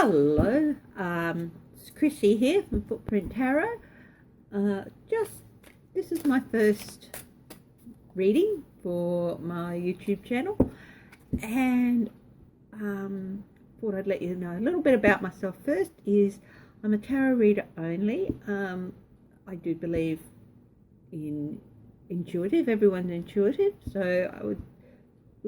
Hello, it's Chrissy here from Footprint Tarot. This is my first reading for my YouTube channel, and thought I'd let you know a little bit about myself first. I'm a tarot reader only. I do believe in intuitive. Everyone's intuitive, so I would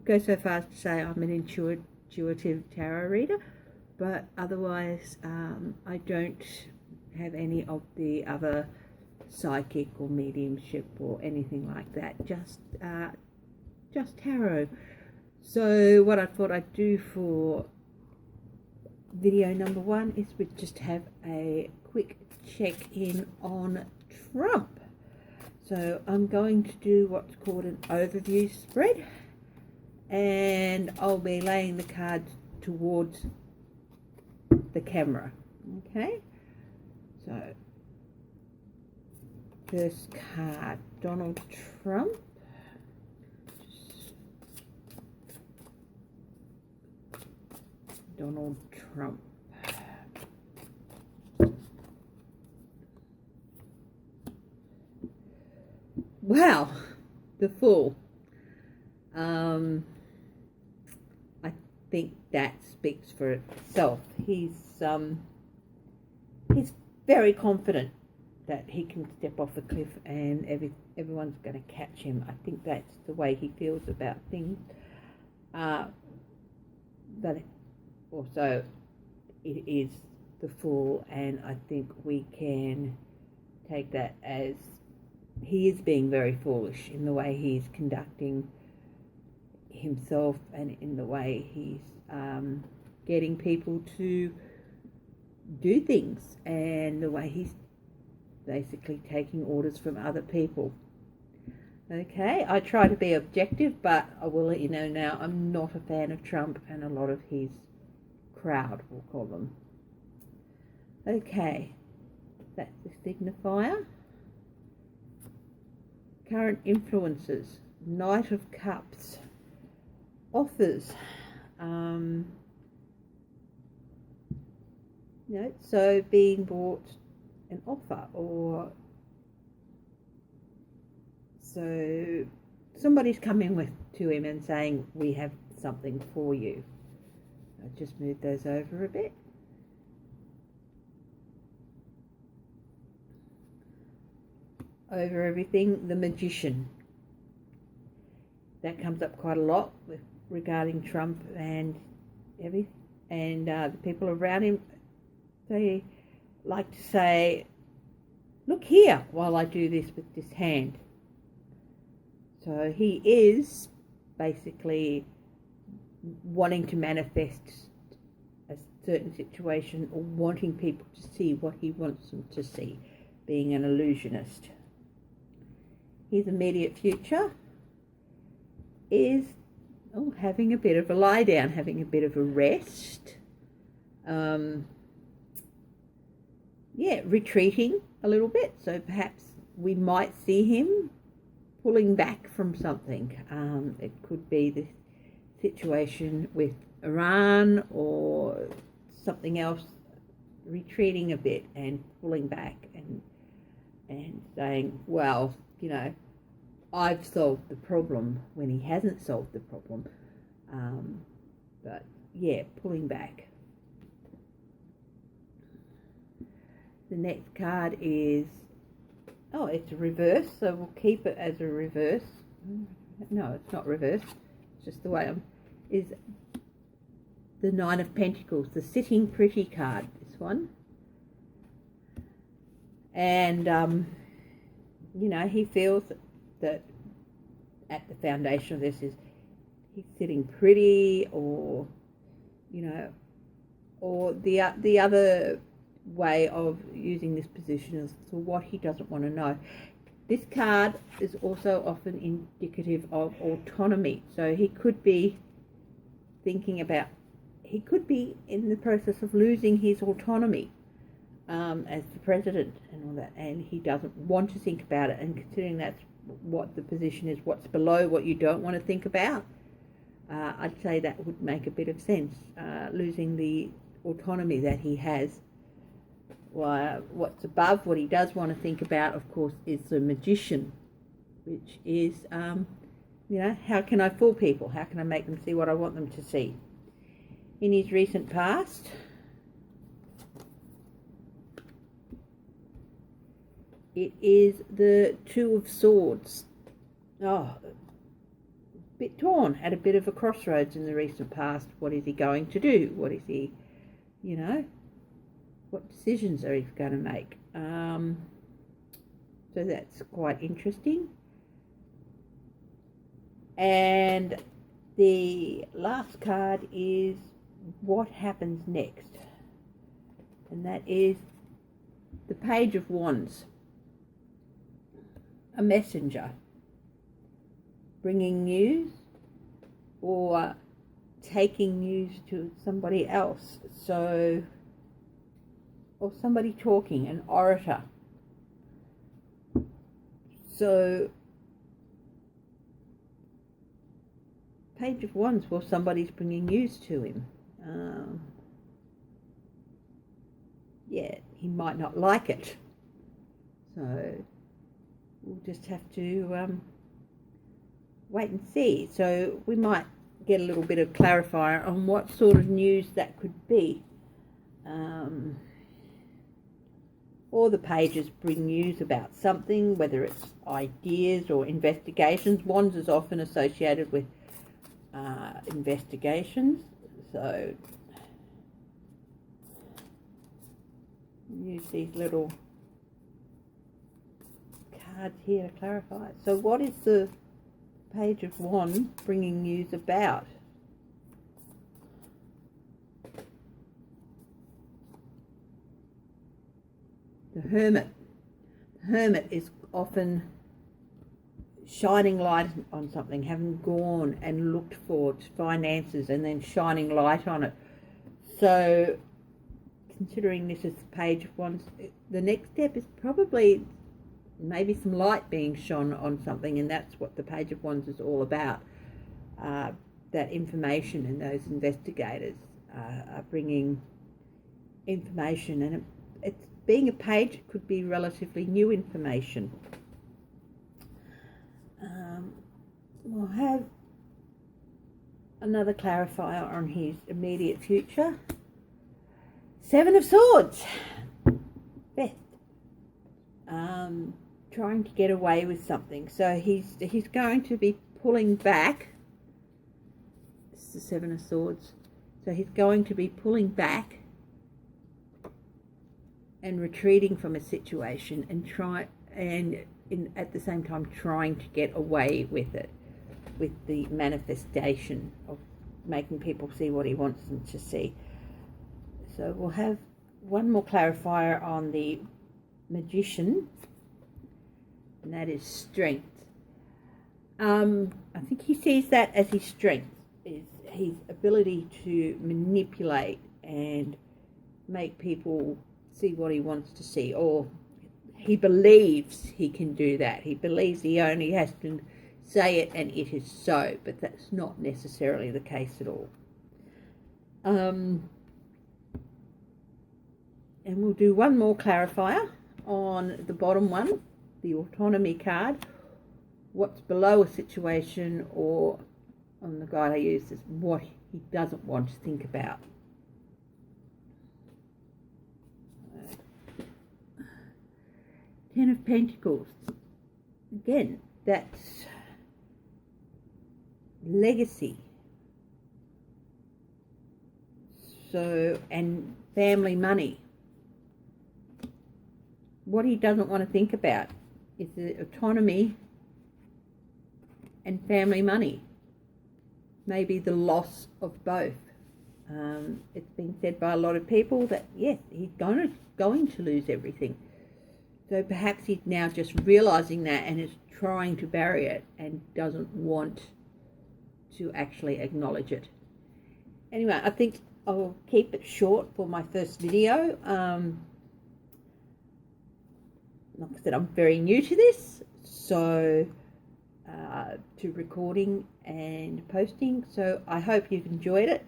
go so far as to say I'm an intuitive tarot reader. But otherwise, I don't have any of the other psychic or mediumship or anything like that. Just tarot. So what I thought I'd do for video number one is we just have a quick check-in on Trump. So I'm going to do what's called an overview spread, and I'll be laying the cards towards the camera. Okay, so first card, Donald Trump. Donald Trump. Wow, the Fool. I think that speaks for itself. He's very confident that he can step off a cliff and everyone's going to catch him. I think that's the way he feels about things. But also, it is the Fool, and I think we can take that as he is being very foolish in the way he's conducting himself and in the way he's getting people to do things, and the way he's basically taking orders from other people. Okay, I try to be objective, but I will let you know now I'm not a fan of Trump and a lot of his crowd, we'll call them. Okay, that's the signifier. Current influences, Knight of Cups, offers. So being bought an offer, or so somebody's coming to him and saying, we have something for you. I'll just move those over a bit. Over everything, the Magician. That comes up quite a lot regarding Trump and everything, and the people around him. They like to say, look here while I do this with this hand. So he is basically wanting to manifest a certain situation, or wanting people to see what he wants them to see, being an illusionist. His immediate future is having a bit of a lie down, having a bit of a rest. Retreating a little bit. So perhaps we might see him pulling back from something. It could be the situation with Iran or something else, retreating a bit and pulling back and saying, well, I've solved the problem, when he hasn't solved the problem. But yeah, pulling back. The next card is, it's a reverse, so we'll keep it as a reverse. No, it's not reverse. It's just the way is the Nine of Pentacles, the Sitting Pretty card, this one. And, he feels that at the foundation of this is he's sitting pretty, or, or the other way of using this position is for what he doesn't want to know. This card is also often indicative of autonomy. So he could be thinking about, he could be in the process of losing his autonomy as the president and all that, and he doesn't want to think about it. And considering that's what the position is, what's below what you don't want to think about, I'd say that would make a bit of sense. Losing the autonomy that he has. Well, what's above, what he does want to think about, of course, is the magician, which is, how can I fool people? How can I make them see what I want them to see? In his recent past, it is the Two of Swords. Oh, a bit torn, at a bit of a crossroads in the recent past. What is he going to do? What is he, what decisions are he going to make? So that's quite interesting. And the last card is what happens next. And that is the Page of Wands. A messenger bringing news or taking news to somebody else. So, or somebody talking, an orator. So, Page of Wands, well, somebody's bringing news to him. He might not like it. So, we'll just have to wait and see. So, we might get a little bit of clarifier on what sort of news that could be. Or the pages bring news about something, whether it's ideas or investigations. Wands is often associated with investigations, so use these little cards here to clarify. So what is the Page of Wands bringing news about? The Hermit. The Hermit is often shining light on something, having gone and looked for finances and then shining light on it. So, considering this is the Page of Wands, the next step is probably maybe some light being shone on something, and that's what the Page of Wands is all about. That information, and those investigators are bringing information, and it's being a page, it could be relatively new information. We'll have another clarifier on his immediate future. Seven of Swords. Beth. Trying to get away with something. So he's going to be pulling back. This is the Seven of Swords. So he's going to be pulling back and retreating from a situation and at the same time trying to get away with it, with the manifestation of making people see what he wants them to see. So we'll have one more clarifier on the Magician, and that is strength. I think he sees that as his strength, is his ability to manipulate and make people see what he wants to see, or he believes he can do that. He believes he only has to say it and it is so, but that's not necessarily the case at all. And we'll do one more clarifier on the bottom one, the autonomy card. What's below a situation, or on the guide I use, is what he doesn't want to think about. Ten of Pentacles. Again, that's legacy. So, and family money. What he doesn't want to think about is the autonomy and family money. Maybe the loss of both. It's been said by a lot of people that, yes, he's going to lose everything. So perhaps he's now just realising that and is trying to bury it and doesn't want to actually acknowledge it. Anyway, I think I'll keep it short for my first video. Like I said, I'm very new to this, so to recording and posting, so I hope you've enjoyed it.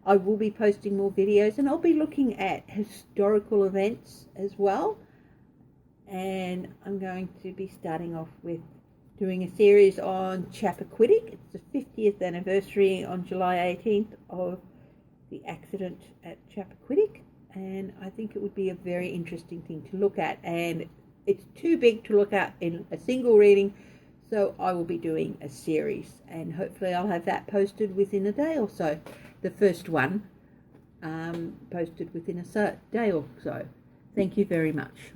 I will be posting more videos, and I'll be looking at historical events as well. And I'm going to be starting off with doing a series on Chappaquiddick. It's the 50th anniversary on July 18th of the accident at Chappaquiddick, and I think it would be a very interesting thing to look at, and it's too big to look at in a single reading, so I will be doing a series, and hopefully I'll have that posted within a day or so. The first one posted within a day or so. Thank you very much.